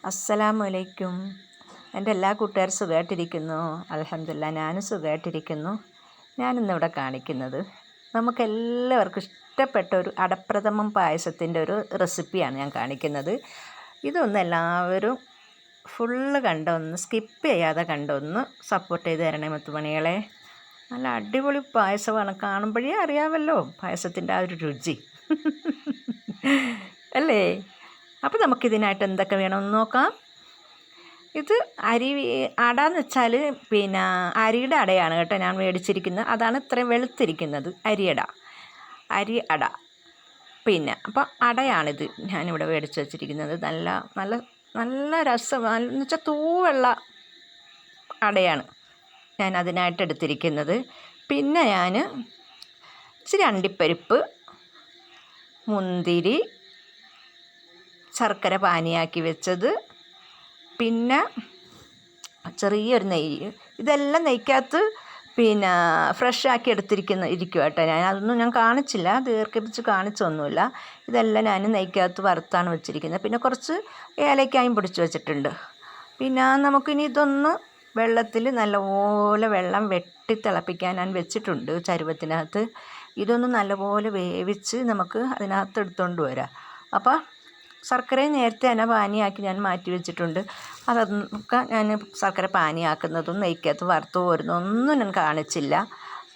അസ്സലാമലൈക്കും. എൻ്റെ എല്ലാ കൂട്ടുകാരും സുഖമായിട്ടിരിക്കുന്നു. അൽഹംദുലില്ലാ ഞാനും സുഖമായിട്ടിരിക്കുന്നു. ഞാനിന്നിവിടെ കാണിക്കുന്നത് നമുക്കെല്ലാവർക്കും ഇഷ്ടപ്പെട്ട ഒരു അടപ്രഥമൻ പായസത്തിൻ്റെ ഒരു റെസിപ്പിയാണ് ഞാൻ കാണിക്കുന്നത്. ഇതൊന്ന് എല്ലാവരും ഫുള്ള് കണ്ടൊന്ന് സ്കിപ്പ് ചെയ്യാതെ കണ്ടൊന്ന് സപ്പോർട്ട് ചെയ്ത് തരണേ മുത്തുമണികളെ. നല്ല അടിപൊളി പായസമാണ്. കാണുമ്പോഴേ അറിയാമല്ലോ പായസത്തിൻ്റെ ആ ഒരു രുചി അല്ലേ. അപ്പോൾ നമുക്കിതിനായിട്ട് എന്തൊക്കെ വേണമെന്ന് നോക്കാം. ഇത് അടയെന്ന് വെച്ചാൽ അരിയുടെ അടയാണ് കേട്ടോ ഞാൻ മേടിച്ചിരിക്കുന്നത്. അതാണ് ഇത്രയും വെളുത്തിരിക്കുന്നത്, അരി അട. അപ്പോൾ അടയാണിത് ഞാനിവിടെ മേടിച്ച് വെച്ചിരിക്കുന്നത്. നല്ല നല്ല നല്ല രസം എന്ന് വെച്ചാൽ തൂവെള്ള അടയാണ് ഞാൻ അതിനായിട്ട് എടുത്തിരിക്കുന്നത്. പിന്നെ ഞാൻ ഇച്ചിരി അണ്ടിപ്പരിപ്പ്, മുന്തിരി, ശർക്കര പാനിയാക്കി വെച്ചത്, പിന്നെ ചെറിയൊരു നെയ്യ്. ഇതെല്ലാം നെയ്ക്കകത്ത് ഫ്രഷ് ആക്കി ഇരിക്കും കേട്ടോ. അതൊന്നും ഞാൻ കാണിച്ചില്ല, ദീർഘിപ്പിച്ച് കാണിച്ചൊന്നുമില്ല. ഇതെല്ലാം ഞാൻ നെയ്ക്കകത്ത് വറുത്താണ് വെച്ചിരിക്കുന്നത്. പിന്നെ കുറച്ച് ഏലക്കായും പൊടിച്ച് വെച്ചിട്ടുണ്ട്. പിന്നെ നമുക്കിനി ഇതൊന്ന് വെള്ളത്തിൽ നല്ലപോലെ വെള്ളം വെട്ടി തിളപ്പിക്കാൻ ഞാൻ വെച്ചിട്ടുണ്ട് ചരുവത്തിനകത്ത്. ഇതൊന്ന് നല്ലപോലെ വേവിച്ച് നമുക്ക് അതിനകത്ത് എടുത്തുകൊണ്ട് വരാം. അപ്പോൾ ശർക്കരയും നേരത്തെ തന്നെ പാനിയാക്കി ഞാൻ മാറ്റി വെച്ചിട്ടുണ്ട്. അതൊക്കെ ഞാൻ ശർക്കര പാനിയാക്കുന്നതും നെയ്ക്കകത്ത് വറുത്ത് പോരുന്നതൊന്നും ഞാൻ കാണിച്ചില്ല.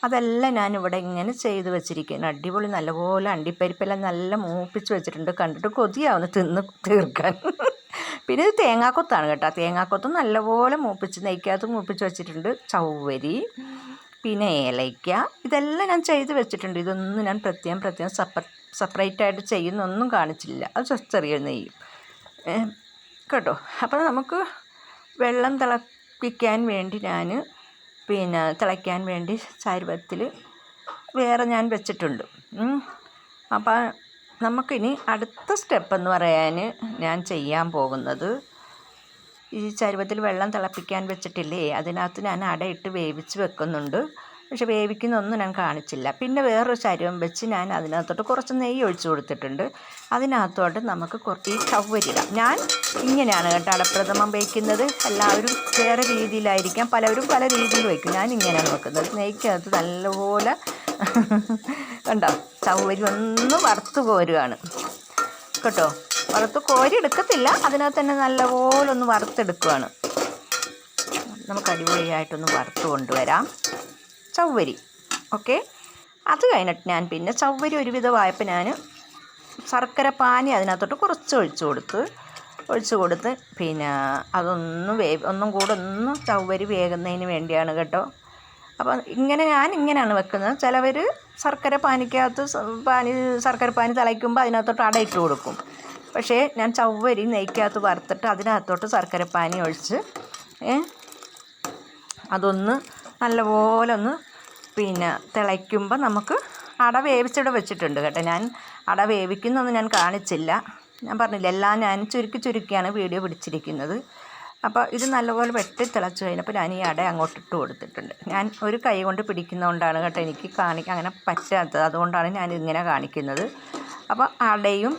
അതെല്ലാം ഞാനിവിടെ ഇങ്ങനെ ചെയ്ത് വെച്ചിരിക്കുന്നു. അടിപൊളി നല്ലപോലെ അണ്ടിപ്പരിപ്പെല്ലാം നല്ല മൂപ്പിച്ച് വെച്ചിട്ടുണ്ട്. കണ്ടിട്ട് കൊതിയാവുന്നു തിന്ന് തീർക്കാൻ. പിന്നെ ഇത് തേങ്ങാക്കൊത്താണ് കേട്ടോ. തേങ്ങാക്കൊത്തും നല്ലപോലെ നെയ്ക്കകത്ത് മൂപ്പിച്ച് വെച്ചിട്ടുണ്ട്. ചവ്വരി, പിന്നെ ഏലയ്ക്ക, ഇതെല്ലാം ഞാൻ ചെയ്ത് വെച്ചിട്ടുണ്ട്. ഇതൊന്നും ഞാൻ പ്രത്യേകം സെപ്പറേറ്റായിട്ട് ചെയ്യുന്നൊന്നും കാണിച്ചില്ല. അത് ചെറിയ നെയ്യും കേട്ടോ. അപ്പോൾ നമുക്ക് വെള്ളം തിളപ്പിക്കാൻ വേണ്ടി ഞാൻ തിളയ്ക്കാൻ വേണ്ടി ചരുവത്തിൽ വേറെ ഞാൻ വെച്ചിട്ടുണ്ട്. അപ്പോൾ നമുക്കിനി അടുത്ത സ്റ്റെപ്പ് എന്ന് പറയാൻ ഞാൻ ചെയ്യാൻ പോകുന്നത്, ഈ ചരുവത്തിൽ വെള്ളം തിളപ്പിക്കാൻ വെച്ചിട്ടില്ലേ, അതിനകത്ത് ഞാൻ അടയിട്ട് വേവിച്ച് വെക്കുന്നുണ്ട്. പക്ഷെ വേവിക്കുന്നൊന്നും ഞാൻ കാണിച്ചില്ല. പിന്നെ വേറൊരു ചരുവം വെച്ച് ഞാൻ അതിനകത്തോട്ട് കുറച്ച് നെയ്യ് ഒഴിച്ച് കൊടുത്തിട്ടുണ്ട്. അതിനകത്തോട്ട് നമുക്ക് കുറച്ച് ചവ്വരി ഇടാം. ഞാൻ ഇങ്ങനെയാണ് കേട്ടോ അടപ്രഥമൻ വയ്ക്കുന്നത്. എല്ലാവരും വേറെ രീതിയിലായിരിക്കാം, പലവരും പല രീതിയിൽ വയ്ക്കും. ഞാൻ ഇങ്ങനെയാണ് വെക്കുന്നത്. നെയ്ക്കകത്ത് നല്ലപോലെ കണ്ടോ ചവ്വരി ഒന്ന് വറുത്ത് കോരുകയാണ് കേട്ടോ. വറുത്ത് കോരി എടുക്കത്തില്ല, അതിനകത്ത് തന്നെ നല്ലപോലെ ഒന്ന് വറുത്തെടുക്കുകയാണ്. നമുക്ക് അടിപൊളിയായിട്ടൊന്ന് വറുത്ത് കൊണ്ടുവരാം ചവ്വരി. ഓക്കെ, അത് കഴിഞ്ഞിട്ട് ഞാൻ പിന്നെ ചവ്വരി ഒരുവിധമായപ്പോൾ ഞാൻ ശർക്കര പാനി അതിനകത്തോട്ട് കുറച്ച് ഒഴിച്ച് കൊടുത്ത് പിന്നെ ഒന്നും കൂടെ ഒന്ന് ചവ്വരി വേകുന്നതിന് വേണ്ടിയാണ് കേട്ടോ. അപ്പോൾ ഞാൻ ഇങ്ങനെയാണ് വെക്കുന്നത്. ചിലവർ ശർക്കര പാനി തിളയ്ക്കുമ്പോൾ അതിനകത്തോട്ട് അടയിട്ട് കൊടുക്കും. പക്ഷേ ഞാൻ ചവ്വരി നെയ്ക്കകത്ത് വറുത്തിട്ട് അതിനകത്തോട്ട് ശർക്കര പാനി ഒഴിച്ച് അതൊന്ന് നല്ലപോലെ ഒന്ന് തിളയ്ക്കുമ്പോൾ നമുക്ക് അട വേവിച്ചിടെ വെച്ചിട്ടുണ്ട് കേട്ടോ. ഞാൻ അട വേവിക്കുന്നൊന്നും ഞാൻ കാണിച്ചില്ല. ഞാൻ പറഞ്ഞില്ല, എല്ലാം ഞാൻ ചുരുക്കിയാണ് വീഡിയോ പിടിച്ചിരിക്കുന്നത്. അപ്പോൾ ഇത് നല്ലപോലെ വെട്ടി തിളച്ച് കഴിഞ്ഞപ്പോൾ ഞാൻ ഈ അട അങ്ങോട്ട് ഇട്ട് കൊടുത്തിട്ടുണ്ട്. ഞാൻ ഒരു കൈ കൊണ്ട് പിടിക്കുന്നതുകൊണ്ടാണ് കേട്ടോ എനിക്ക് അങ്ങനെ പറ്റാത്തത്. അതുകൊണ്ടാണ് ഞാൻ ഇങ്ങനെ കാണിക്കുന്നത്. അപ്പോൾ അടയും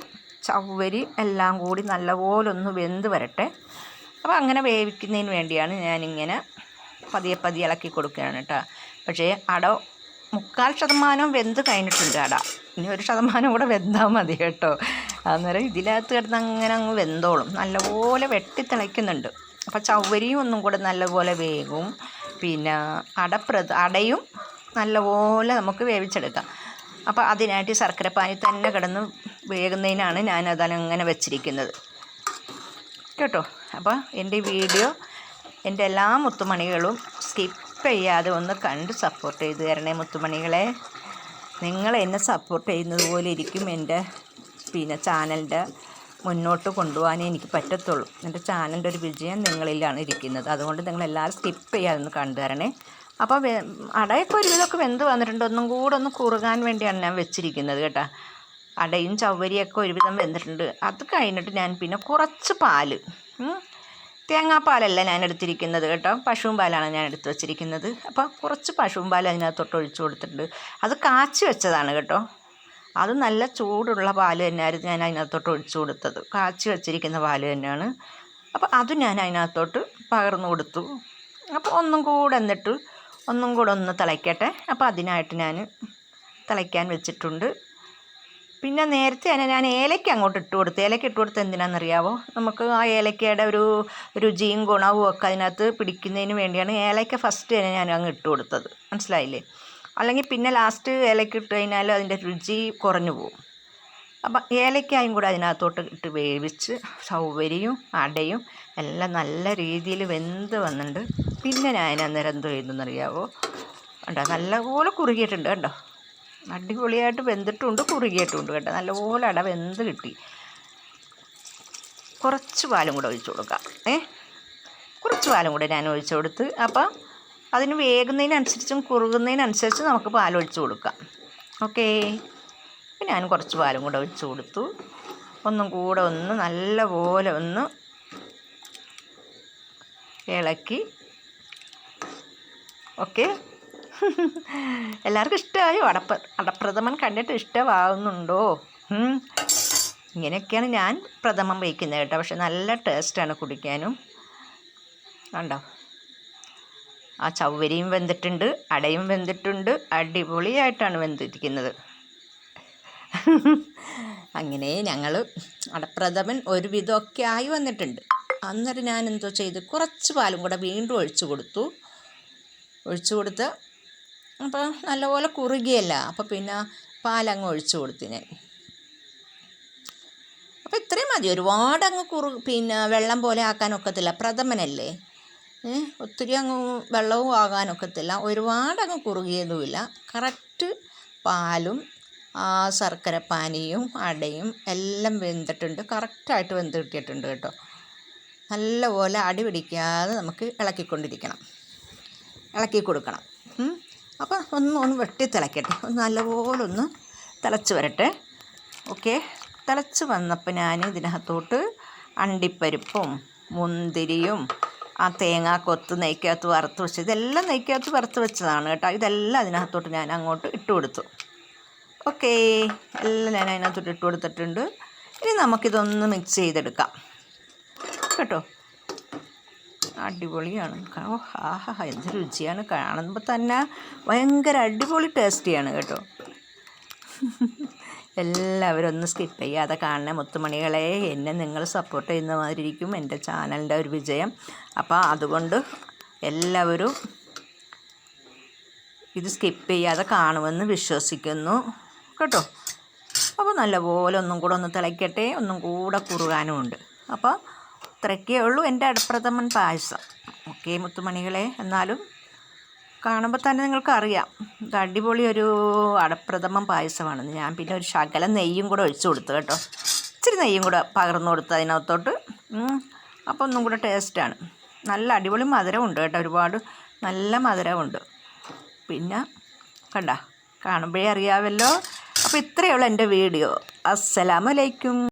ചവ്വരി എല്ലാം കൂടി നല്ലപോലെ ഒന്ന് വെന്ത് വരട്ടെ. അപ്പോൾ അങ്ങനെ വേവിക്കുന്നതിന് വേണ്ടിയാണ് ഞാനിങ്ങനെ പതിയെ ഇളക്കി കൊടുക്കുകയാണ് കേട്ടോ. പക്ഷേ അട 3/4% വെന്ത് കഴിഞ്ഞിട്ടുണ്ട് അട. ഇനി 1% കൂടെ വെന്താൽ മതി കേട്ടോ. അന്നേരം ഇതിനകത്ത് കിടന്ന് അങ്ങ് വെന്തോളും. നല്ലപോലെ വെട്ടി തിളയ്ക്കുന്നുണ്ട്. അപ്പോൾ ചവ്വരിയും ഒന്നും കൂടെ നല്ലപോലെ വേകും. പിന്നെ അടയും നല്ലപോലെ നമുക്ക് വേവിച്ചെടുക്കാം. അപ്പോൾ അതിനായിട്ട് ശർക്കര പാനി തന്നെ കിടന്ന് വേകുന്നതിനാണ് ഞാൻ അതങ്ങനെ വെച്ചിരിക്കുന്നത് കേട്ടോ. അപ്പോൾ എൻ്റെ വീഡിയോ എൻ്റെ എല്ലാ മുത്തുമണികളും സ്കിപ്പ് ചെയ്യാതെ ഒന്ന് കണ്ട് സപ്പോർട്ട് ചെയ്ത് തരണേ മുത്തുമണികളെ. നിങ്ങൾ എന്നെ സപ്പോർട്ട് ചെയ്യുന്നത് പോലെ ഇരിക്കും എൻ്റെ ചാനലിൻ്റെ മുന്നോട്ട് കൊണ്ടുപോകാനേ എനിക്ക് പറ്റത്തുള്ളൂ. എൻ്റെ ചാനലിൻ്റെ ഒരു വിജയം നിങ്ങളിലാണ് ഇരിക്കുന്നത്. അതുകൊണ്ട് നിങ്ങളെല്ലാവരും സ്കിപ്പ് ചെയ്യാതെ ഒന്ന് കണ്ടു തരണേ. അപ്പോൾ അടയൊക്കെ ഒരുവിധമൊക്കെ വെന്ത് വന്നിട്ടുണ്ട്. ഒന്നും കൂടെ ഒന്ന് കുറുകാൻ വേണ്ടിയാണ് ഞാൻ വെച്ചിരിക്കുന്നത് കേട്ടോ. അടയും ചവ്വരിയൊക്കെ ഒരുവിധം വെന്തിട്ടുണ്ട്. അത് കഴിഞ്ഞിട്ട് ഞാൻ പിന്നെ കുറച്ച് പാല്, തേങ്ങാപ്പാലല്ല ഞാൻ എടുത്തിരിക്കുന്നത് കേട്ടോ, പശുവും പാലാണ് ഞാൻ എടുത്ത് വെച്ചിരിക്കുന്നത്. അപ്പോൾ കുറച്ച് പശുവും പാൽ അതിനകത്തോട്ട് ഒഴിച്ചു കൊടുത്തിട്ടുണ്ട്. അത് കാച്ചി വെച്ചതാണ് കേട്ടോ. അത് നല്ല ചൂടുള്ള പാൽ തന്നെയായിരുന്നു ഞാൻ അതിനകത്തോട്ട് ഒഴിച്ചു കൊടുത്തത്. കാച്ചി വെച്ചിരിക്കുന്ന പാൽ തന്നെയാണ്. അപ്പോൾ അത് ഞാൻ അതിനകത്തോട്ട് പകർന്നു കൊടുത്തു. അപ്പോൾ ഒന്നും കൂടെ ഒന്ന് തിളയ്ക്കട്ടെ. അപ്പോൾ അതിനായിട്ട് ഞാൻ തിളയ്ക്കാൻ വെച്ചിട്ടുണ്ട്. പിന്നെ നേരത്തെ തന്നെ ഞാൻ ഏലയ്ക്ക അങ്ങോട്ട് ഇട്ട് കൊടുത്തു. ഏലയ്ക്ക ഇട്ട് കൊടുത്ത് എന്തിനാണെന്നറിയാമോ? നമുക്ക് ആ ഏലയ്ക്കയുടെ ഒരു രുചിയും ഗുണവും ഒക്കെ അതിനകത്ത് പിടിക്കുന്നതിന് വേണ്ടിയാണ് ഏലയ്ക്ക ഫസ്റ്റ് തന്നെ ഞാൻ അങ്ങ് ഇട്ട് കൊടുത്തത്. മനസ്സിലായില്ലേ? അല്ലെങ്കിൽ പിന്നെ ലാസ്റ്റ് ഏലയ്ക്ക ഇട്ട് കഴിഞ്ഞാൽ അതിൻ്റെ രുചി കുറഞ്ഞു പോകും. അപ്പം ഏലയ്ക്കായും കൂടെ അതിനകത്തോട്ട് ഇട്ട് വേവിച്ച് ചവ്വരിയും അടയും എല്ലാം നല്ല രീതിയിൽ വെന്ത് വന്നിട്ടുണ്ട്. പിന്നെ ഞാൻ അന്നേരം എന്തോ ചെയ്യുന്നതെന്നറിയാമോ? കണ്ടോ, നല്ലപോലെ കുറുകിയിട്ടുണ്ട്. കണ്ടോ, അടിപൊളിയായിട്ട് വെന്തിട്ടുണ്ട്, കുറുകിയിട്ടുണ്ട്. കേട്ടോ, നല്ലപോലെ അട വെന്ത് കിട്ടി. കുറച്ച് പാലും കൂടെ ഒഴിച്ചു കൊടുക്കാം. കുറച്ച് പാലും കൂടെ ഞാൻ ഒഴിച്ചു കൊടുത്ത്. അപ്പം അതിന് വേകുന്നതിനനുസരിച്ചും കുറുകുന്നതിനനുസരിച്ച് നമുക്ക് പാലൊഴിച്ച് കൊടുക്കാം. ഓക്കേ, അപ്പം ഞാൻ കുറച്ച് പാലും കൂടെ ഒഴിച്ച് കൊടുത്തു. ഒന്നും കൂടെ നല്ലപോലെ ഇളക്കി. ഓക്കെ, എല്ലാവർക്കും ഇഷ്ടമായോ? അടപ്രഥമൻ കണ്ടിട്ട് ഇഷ്ടമാകുന്നുണ്ടോ? ഇങ്ങനെയൊക്കെയാണ് ഞാൻ പ്രഥമൻ വയ്ക്കുന്നത് കേട്ടോ. പക്ഷെ നല്ല ടേസ്റ്റാണ് കുടിക്കാനും. കണ്ടോ, ആ ചവ്വരിയും വെന്തിട്ടുണ്ട്, അടയും വെന്തിട്ടുണ്ട്, അടിപൊളിയായിട്ടാണ് വെന്തിരിക്കുന്നത്. അങ്ങനെ ഞങ്ങൾ അടപ്രഥമൻ ഒരുവിധമൊക്കെ ആയി വന്നിട്ടുണ്ട്. അന്നേരം ഞാൻ എന്തോ ചെയ്ത് കുറച്ച് പാലും കൂടെ വീണ്ടും ഒഴിച്ചു കൊടുത്ത് അപ്പോൾ നല്ലപോലെ കുറുകിയല്ല. അപ്പോൾ പിന്നെ പാലങ്ങ് ഒഴിച്ചു കൊടുത്തു ഞാൻ. അപ്പോൾ ഇത്രയും മതി. ഒരുപാട് അങ്ങ് പിന്നെ വെള്ളം പോലെ ആക്കാനൊക്കത്തില്ല, പ്രഥമനല്ലേ. ഒത്തിരി അങ്ങ് വെള്ളവും ആകാനൊക്കത്തില്ല, ഒരുപാട് അങ്ങ് കുറുകിയതുമില്ല. കറക്റ്റ് പാലും ആ ശർക്കരപ്പാനിയും അടയും എല്ലാം വെന്തിട്ടുണ്ട്, കറക്റ്റായിട്ട് വെന്ത് കിട്ടിയിട്ടുണ്ട് കേട്ടോ. നല്ലപോലെ അടി പിടിക്കാതെ നമുക്ക് ഇളക്കി കൊടുക്കണം. അപ്പോൾ ഒന്ന് വെട്ടി തിളയ്ക്കട്ടെ, നല്ലപോലെ തിളച്ച് വരട്ടെ. ഓക്കെ, തിളച്ച് വന്നപ്പോൾ ഞാൻ ഇതിനകത്തോട്ട് അണ്ടിപ്പരിപ്പും മുന്തിരിയും ആ തേങ്ങാക്കൊത്ത് നെയ്ക്കകത്ത് വറുത്ത് വെച്ച്, ഇതെല്ലാം നെയ്ക്കകത്ത് വറുത്ത് വെച്ചതാണ് കേട്ടോ. ഇതെല്ലാം അതിനകത്തോട്ട് ഞാൻ അങ്ങോട്ട് ഇട്ട് കൊടുത്തു. ഓക്കേ, എല്ലാം ഞാൻ അതിനകത്തോട്ട് ഇട്ട് കൊടുത്തിട്ടുണ്ട്. ഇനി നമുക്കിതൊന്ന് മിക്സ് ചെയ്തെടുക്കാം കേട്ടോ. അടിപൊളിയാണ്. ഓ, ആഹാ, എന്ത് രുചിയാണ്! കാണുമ്പോൾ തന്നെ ഭയങ്കര അടിപൊളി ടേസ്റ്റിയാണ് കേട്ടോ. എല്ലാവരും ഒന്ന് സ്കിപ്പ് ചെയ്യാതെ കാണണേ മുത്തുമണികളെ. എന്നെ നിങ്ങൾ സപ്പോർട്ട് ചെയ്യുന്ന മാതിരി ഇരിക്കും എൻ്റെ ചാനലിൻ്റെ ഒരു വിജയം. അപ്പോൾ അതുകൊണ്ട് എല്ലാവരും ഇത് സ്കിപ്പ് ചെയ്യാതെ കാണുമെന്ന് വിശ്വസിക്കുന്നു കേട്ടോ. അപ്പോൾ നല്ലപോലെ ഒന്നും കൂടെ തിളയ്ക്കട്ടെ, ഒന്നും കൂടെ കുറുകാനുമുണ്ട്. അപ്പോൾ ഇത്രയൊക്കെ ഉള്ളൂ എൻ്റെ അടപ്രഥമൻ പായസം. ഓക്കെ മുത്തുമണികളെ, എന്നാലും കാണുമ്പോൾ തന്നെ നിങ്ങൾക്കറിയാം ഇത് അടിപൊളി ഒരു അടപ്രഥമൻ പായസമാണെന്ന്. ഞാൻ പിന്നെ ഒരു ശകലം നെയ്യും കൂടെ ഒഴിച്ചു കൊടുത്തു കേട്ടോ. ഇച്ചിരി നെയ്യും കൂടെ പകർന്നു കൊടുത്ത് അതിനകത്തോട്ട്. അപ്പോൾ ഒന്നും കൂടെ ടേസ്റ്റാണ്. നല്ല അടിപൊളി മധുരമുണ്ട് കേട്ടോ, ഒരുപാട് നല്ല മധുരമുണ്ട്. പിന്നെ കാണുമ്പോഴേ അറിയാമല്ലോ. അപ്പോൾ ഇത്രയേ ഉള്ളൂ എൻ്റെ വീഡിയോ. അസ്സലാമു അലൈക്കും.